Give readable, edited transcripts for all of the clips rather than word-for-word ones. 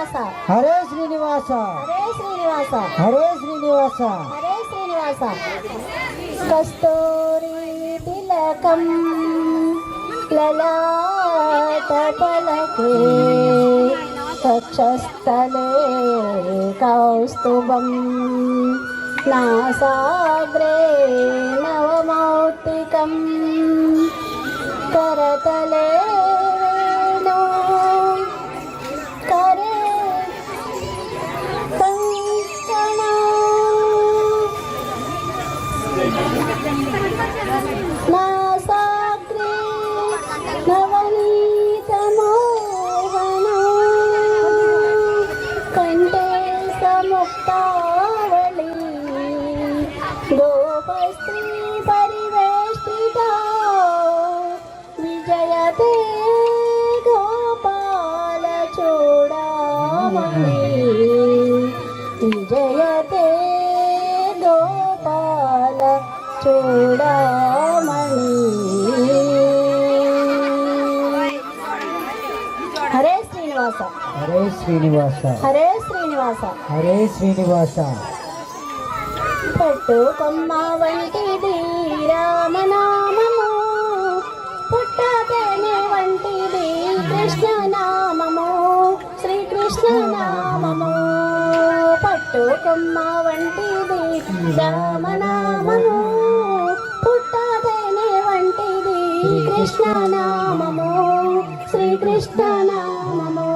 శ్రీనివాస హరే శ్రీనివాస హరే శ్రీనివాస హరే శ్రీనివాస హరే శ్రీనివాస కస్తూరి తిలకం లలాట పలకే కక్షస్థలే కౌస్తుభం నాసాగ్రే నవమౌక్తికం करतले वेणु करे कंकणा नासाग्रे नवनीतमोहना कंठे समुक्तावली गोपस्त्री परिवेष्टिता विजयते गोपाल चूडामणि विजयते गोपाल चूडामणि हरे श्रीनिवास హరే శ్రీనివాస हरे श्रीनिवास హరే శ్రీనివాస పట్టు కొమ్మ వంటిది రామనామము పుట్టతేనే వంటిది కృష్ణనామము శ్రీకృష్ణనామము పట్టు కొమ్మ వంటిది రామనామము పుట్టతేనే వంటిది కృష్ణనామము శ్రీకృష్ణనామము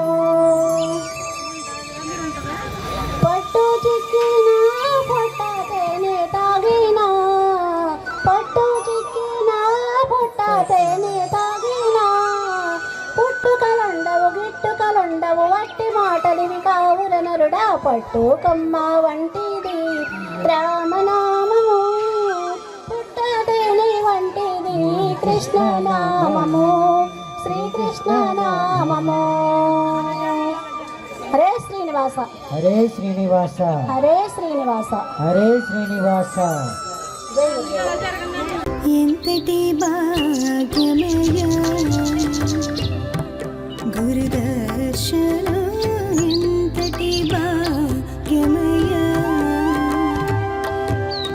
పట్టు చిక్కిన పొట్టతేనే తాగిన పట్టు చిక్కిన పొట్టతేనే తాగిన పుట్టుకలుండవు గిట్టుకలుండవు వట్టి మాటలివి కావుర నరుడా పట్టు కొమ్మ వంటిది రామనామము పుట్టతేనే వంటిది కృష్ణనామము శ్రీకృష్ణనామము హరే శ్రీనివాస హరే శ్రీనివాస హరే శ్రీనివాస హరే శ్రీనివాస జై గురుదేవ. ఎంతటి బా